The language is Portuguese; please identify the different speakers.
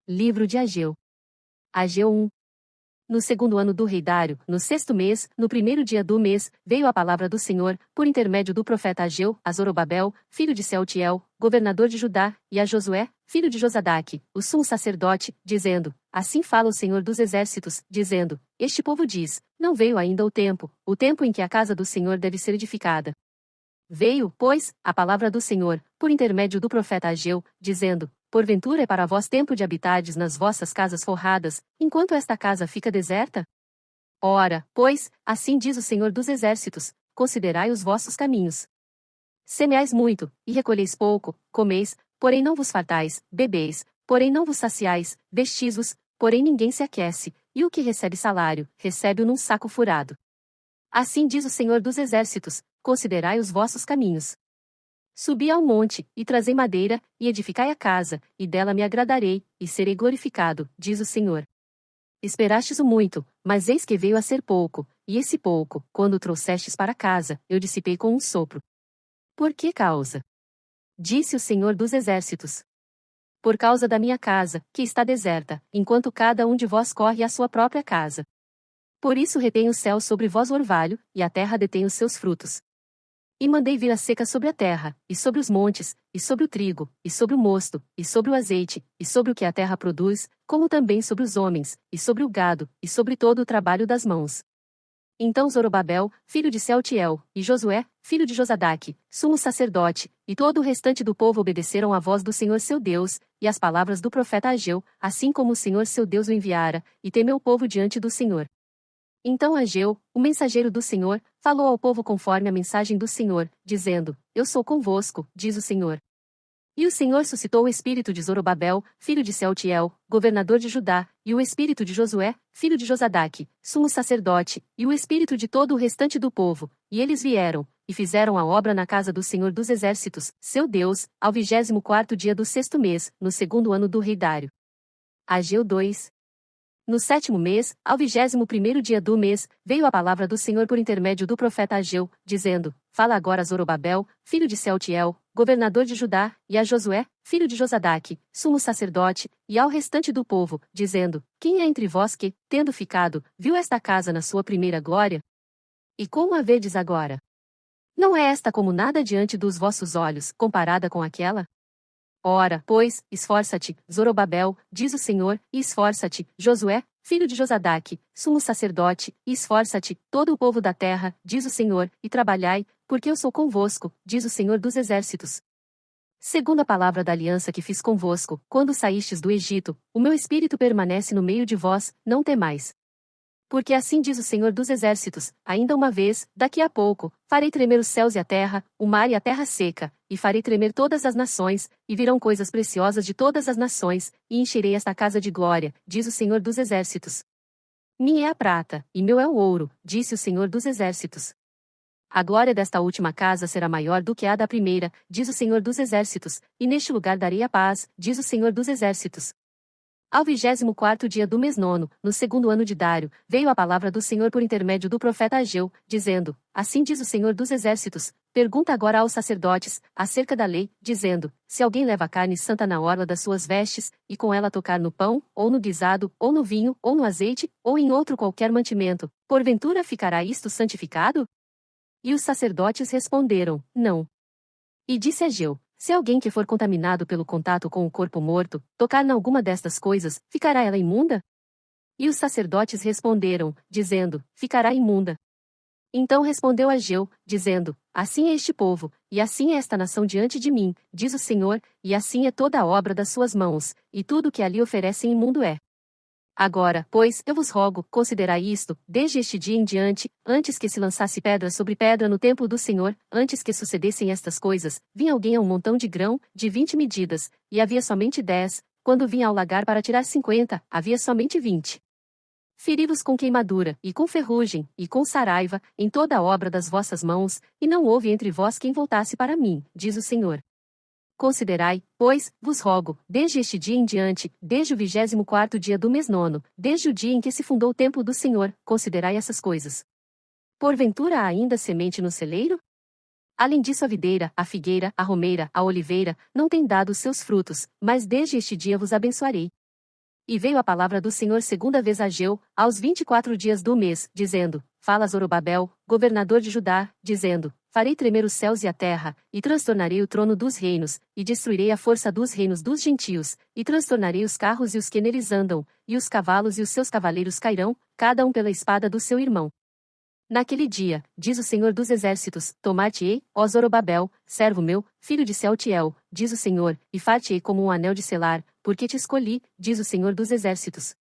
Speaker 1: Livro de Ageu. Ageu 1. No segundo ano do rei Dário, no sexto mês, no primeiro dia do mês, veio a palavra do Senhor, por intermédio do profeta Ageu, a Zorobabel, filho de Sealtiel, governador de Judá, e a Josué, filho de Josadaque, o sumo sacerdote, dizendo: Assim fala o Senhor dos exércitos, dizendo: Este povo diz: Não veio ainda o tempo em que a casa do Senhor deve ser edificada. Veio, pois, a palavra do Senhor, por intermédio do profeta Ageu, dizendo: Porventura é para vós tempo de habitardes nas vossas casas forradas, enquanto esta casa fica deserta? Ora, pois, assim diz o Senhor dos exércitos: Considerai os vossos caminhos. Semeais muito, e recolheis pouco, comeis, porém não vos fartais, bebeis, porém não vos saciais, vestis-vos, porém ninguém se aquece, e o que recebe salário, recebe-o num saco furado. Assim diz o Senhor dos exércitos: Considerai os vossos caminhos. Subi ao monte, e trazei madeira, e edificai a casa, e dela me agradarei, e serei glorificado, diz o Senhor. Esperastes o muito, mas eis que veio a ser pouco, e esse pouco, quando o trouxestes para casa, eu dissipei com um sopro. Por que causa? Disse o Senhor dos exércitos. Por causa da minha casa, que está deserta, enquanto cada um de vós corre à sua própria casa. Por isso retém o céu sobre vós o orvalho, e a terra detém os seus frutos. E mandei vir a seca sobre a terra, e sobre os montes, e sobre o trigo, e sobre o mosto, e sobre o azeite, e sobre o que a terra produz, como também sobre os homens, e sobre o gado, e sobre todo o trabalho das mãos. Então Zorobabel, filho de Sealtiel, e Josué, filho de Josadaque, sumo sacerdote, e todo o restante do povo obedeceram à voz do Senhor seu Deus, e às palavras do profeta Ageu, assim como o Senhor seu Deus o enviara, e temeu o povo diante do Senhor. Então Ageu, o mensageiro do Senhor, falou ao povo conforme a mensagem do Senhor, dizendo: Eu sou convosco, diz o Senhor. E o Senhor suscitou o espírito de Zorobabel, filho de Sealtiel, governador de Judá, e o espírito de Josué, filho de Josadaque, sumo sacerdote, e o espírito de todo o restante do povo, e eles vieram, e fizeram a obra na casa do Senhor dos exércitos, seu Deus, ao 24º dia do sexto mês, no segundo ano do rei Dário. Ageu 2. No sétimo mês, ao 21º dia do mês, veio a palavra do Senhor por intermédio do profeta Ageu, dizendo: Fala agora a Zorobabel, filho de Sealtiel, governador de Judá, e a Josué, filho de Josadaque, sumo sacerdote, e ao restante do povo, dizendo: Quem é entre vós que, tendo ficado, viu esta casa na sua primeira glória? E como a vedes agora? Não é esta como nada diante dos vossos olhos, comparada com aquela? Ora, pois, esforça-te, Zorobabel, diz o Senhor, e esforça-te, Josué, filho de Josadaque, sumo sacerdote, e esforça-te, todo o povo da terra, diz o Senhor, e trabalhai, porque eu sou convosco, diz o Senhor dos exércitos. Segundo a palavra da aliança que fiz convosco, quando saístes do Egito, o meu espírito permanece no meio de vós, não temais. Porque assim diz o Senhor dos exércitos: ainda uma vez, daqui a pouco, farei tremer os céus e a terra, o mar e a terra seca, e farei tremer todas as nações, e virão coisas preciosas de todas as nações, e encherei esta casa de glória, diz o Senhor dos exércitos. Minha é a prata, e meu é o ouro, disse o Senhor dos exércitos. A glória desta última casa será maior do que a da primeira, diz o Senhor dos exércitos, e neste lugar darei a paz, diz o Senhor dos exércitos. Ao 24º dia do mês nono, no segundo ano de Dário, veio a palavra do Senhor por intermédio do profeta Ageu, dizendo: Assim diz o Senhor dos exércitos: Pergunta agora aos sacerdotes, acerca da lei, dizendo: Se alguém leva carne santa na orla das suas vestes, e com ela tocar no pão, ou no guisado, ou no vinho, ou no azeite, ou em outro qualquer mantimento, porventura ficará isto santificado? E os sacerdotes responderam: Não. E disse Ageu: Se alguém que for contaminado pelo contato com o corpo morto, tocar em alguma destas coisas, ficará ela imunda? E os sacerdotes responderam, dizendo: Ficará imunda. Então respondeu Ageu, dizendo: Assim é este povo, e assim é esta nação diante de mim, diz o Senhor, e assim é toda a obra das suas mãos, e tudo o que ali oferecem imundo é. Agora, pois, eu vos rogo, considerai isto, desde este dia em diante, antes que se lançasse pedra sobre pedra no templo do Senhor, antes que sucedessem estas coisas, vinha alguém a um montão de grão, de 20 medidas, e havia somente 10, quando vinha ao lagar para tirar 50, havia somente 20. Feri-vos com queimadura, e com ferrugem, e com saraiva, em toda a obra das vossas mãos, e não houve entre vós quem voltasse para mim, diz o Senhor. Considerai, pois, vos rogo, desde este dia em diante, desde o 24º dia do mês nono, desde o dia em que se fundou o templo do Senhor, considerai essas coisas. Porventura há ainda semente no celeiro? Além disso a videira, a figueira, a romeira, a oliveira, não têm dado os seus frutos, mas desde este dia vos abençoarei. E veio a palavra do Senhor segunda vez a Ageu, aos 24 dias do mês, dizendo: Fala a Zorobabel, governador de Judá, dizendo: Farei tremer os céus e a terra, e transtornarei o trono dos reinos, e destruirei a força dos reinos dos gentios, e transtornarei os carros e os que neles andam, e os cavalos e os seus cavaleiros cairão, cada um pela espada do seu irmão. Naquele dia, diz o Senhor dos Exércitos, tomar-te-ei, ó Zorobabel, servo meu, filho de Sealtiel, diz o Senhor, e far-te-ei como um anel de selar, porque te escolhi, diz o Senhor dos Exércitos.